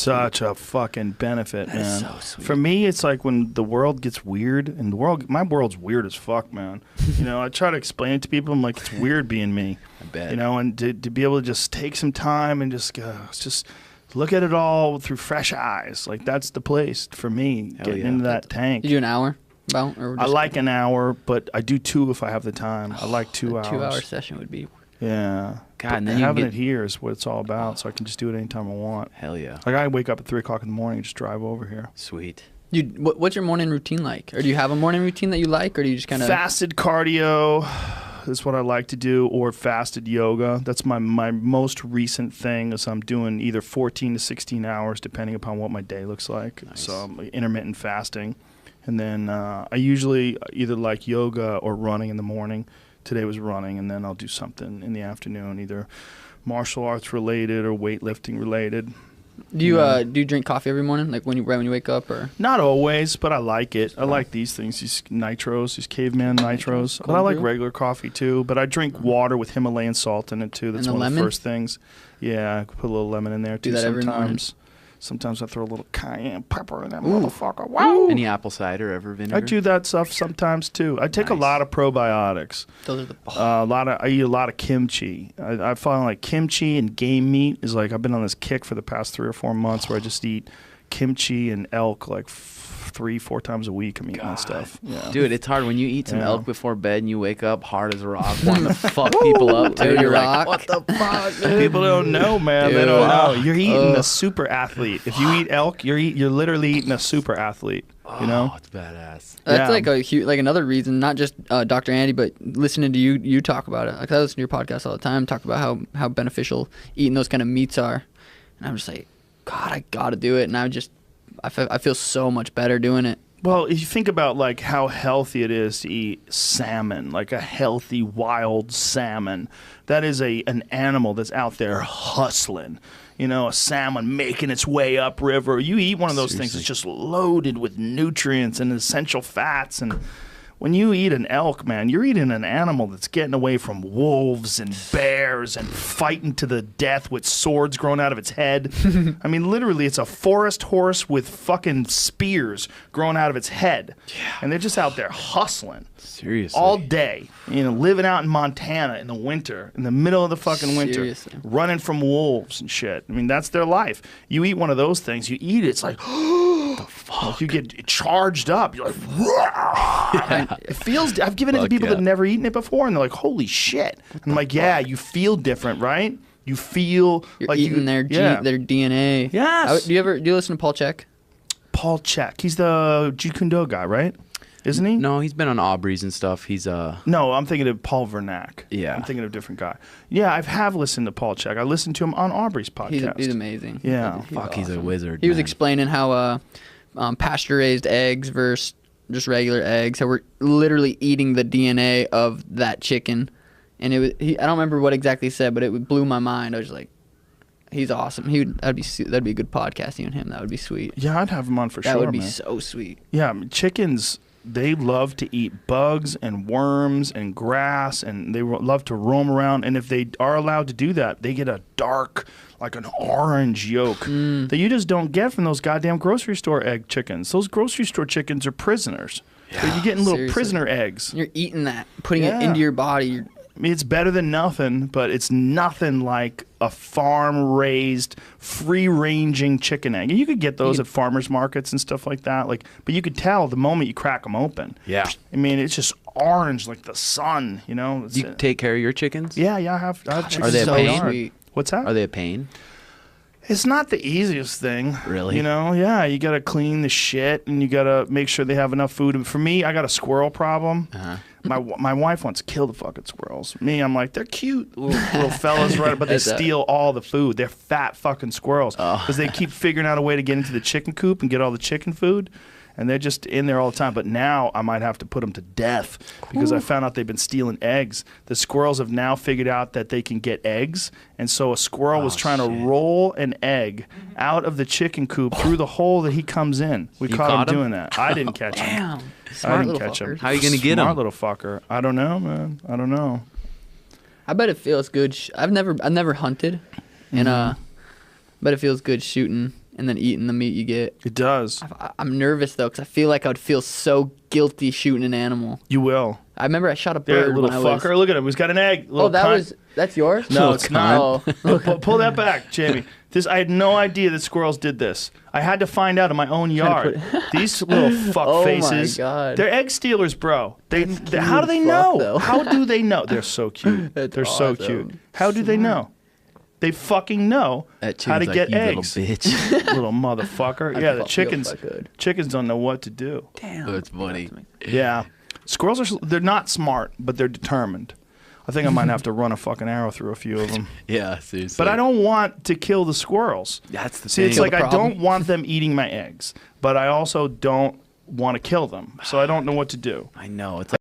Such a fucking benefit, man. That's so sweet. For me, it's like when the world gets weird, and my world's weird as fuck, man. I try to explain it to people. I'm like, it's weird being me. I bet. And to be able to just take some time and just look at it all through fresh eyes. Like, that's the place for me, getting into that tank. You do an hour? About, or I like an hour, but I do 2 if I have the time. I like 2 hours. 2-hour session would be. Yeah. God, and then having it here is what it's all about, so I can just do it anytime I want. Hell yeah. Like, I wake up at 3 o'clock in the morning and just drive over here. Sweet. What's your morning routine like? Or do you have a morning routine that you like, or do you just kind of... Fasted cardio is what I like to do, or fasted yoga. That's my most recent thing, is I'm doing either 14 to 16 hours, depending upon what my day looks like. Nice. So intermittent fasting. And then I usually either like yoga or running in the morning. Today was running, and then I'll do something in the afternoon, either martial arts related or weightlifting related. Do you drink coffee every morning, like right when you wake up, or? Not always, but I like it. I like these things, these nitros, these caveman nitros. But I like regular coffee too. But I drink water with Himalayan salt in it too. That's one of the first things. Yeah, I put a little lemon in there too. Do that every morning. Sometimes I throw a little cayenne pepper in that motherfucker. Wow. Any apple cider ever vinegar? I do that stuff sometimes too. I take a lot of probiotics. Those are the I eat a lot of kimchi. I find like kimchi and game meat is like, I've been on this kick for the past 3 or 4 months where I just eat kimchi and elk like 3-4 times a week. I'm eating that stuff. Yeah. Dude, it's hard when you eat some elk before bed and you wake up hard as a rock, wanting to fuck people up. Dude, you're like, what the fuck? Dude? People don't know, man. Dude, they don't know. You're eating a super athlete. If you eat elk, you're literally eating a super athlete. You know, it's badass. That's like a huge, like another reason, not just Dr. Andy, but listening to you talk about it. Like, I listen to your podcast all the time, talk about how beneficial eating those kind of meats are, and I'm just like, God, I gotta do it, and I feel so much better doing it. Well, if you think about like how healthy it is to eat salmon, like a healthy wild salmon, that is an animal that's out there hustling. A salmon making its way upriver. You eat one of those things, it's just loaded with nutrients and essential fats. And when you eat an elk, man, you're eating an animal that's getting away from wolves and bears and fighting to the death with swords growing out of its head. I mean, literally, it's a forest horse with fucking spears growing out of its head. Yeah. And they're just out there hustling. Seriously. All day. Living out in Montana in the winter, in the middle of the fucking winter, running from wolves and shit. I mean, that's their life. You eat one of those things, you eat it, it's like, the fuck? Like you get charged up. You're like, it feels, I've given it to people that have never eaten it before, and they're like, holy shit. And I'm like, yeah, you feel different, right? You feel you're like eating their DNA. Yes. Do you listen to Paul Chek? Paul Chek. He's the Jeet Kune Do guy, right? Isn't he? No, he's been on Aubrey's and stuff. He's No, I'm thinking of Paul Vernack. Yeah. I'm thinking of a different guy. Yeah, I have listened to Paul Chek. I listened to him on Aubrey's podcast. He's amazing. Yeah. He's a wizard. He was explaining how pasture-raised eggs versus just regular eggs, how we're literally eating the DNA of that chicken. And I don't remember what exactly he said, but it blew my mind. I was like, he's awesome. That'd be a good podcast, you and him. That would be sweet. Yeah, I'd have him on for sure, That would be man. so sweet. Yeah, chickens, they love to eat bugs and worms and grass, and they love to roam around. And if they are allowed to do that, they get a dark, like an orange yolk that you just don't get from those goddamn grocery store egg chickens. Those grocery store chickens are prisoners. Yeah, you're getting little prisoner eggs. You're eating that, putting it into your body. I mean, it's better than nothing, but it's nothing like a farm-raised, free-ranging chicken egg. And you could get those at farmers markets and stuff like that. But you could tell the moment you crack them open. Yeah. I mean, it's just orange like the sun. Do you take care of your chickens? Yeah, I have chickens. Are they a pain? What's that? Are they a pain? It's not the easiest thing. Really? Yeah, you got to clean the shit, and you got to make sure they have enough food. And for me, I got a squirrel problem. Uh-huh. My wife wants to kill the fucking squirrels. Me, I'm like, they're cute little fellas, right? But they steal all the food. They're fat fucking squirrels because they keep figuring out a way to get into the chicken coop and get all the chicken food. And they're just in there all the time. But now I might have to put them to death because I found out they've been stealing eggs. The squirrels have now figured out that they can get eggs. And so a squirrel was trying to roll an egg out of the chicken coop through the hole that he comes in. We caught him doing that. I didn't catch him. Damn. I didn't catch him. How are you going to get him? Smart little fucker. I don't know, man. I don't know. I bet it feels good. I've never hunted, and but it feels good shooting and then eating the meat you get. It does. I'm nervous though, because I feel like I would feel so guilty shooting an animal. You will. I remember I shot a There, bird little when I fucker. was... Look at him. He's got an egg. Oh, that's yours? No, it's not. Oh. Pull that back, Jamie. I had no idea that squirrels did this. I had to find out in my own yard. These little fuck Oh faces. my God. They're egg stealers, bro. How do they know? though. How do they know? They're so cute. They're so cute. How do they know? They fucking know how to get eggs. Little bitch. Little motherfucker. Yeah, the chickens don't know what to do. Damn. Oh, it's funny. Yeah. Squirrels they're not smart, but they're determined. I think I might have to run a fucking arrow through a few of them. Yeah, seriously. But I don't want to kill the squirrels. That's the See, thing. it's like I don't want them eating my eggs, but I also don't want to kill them. So I don't know what to do. I know. It's like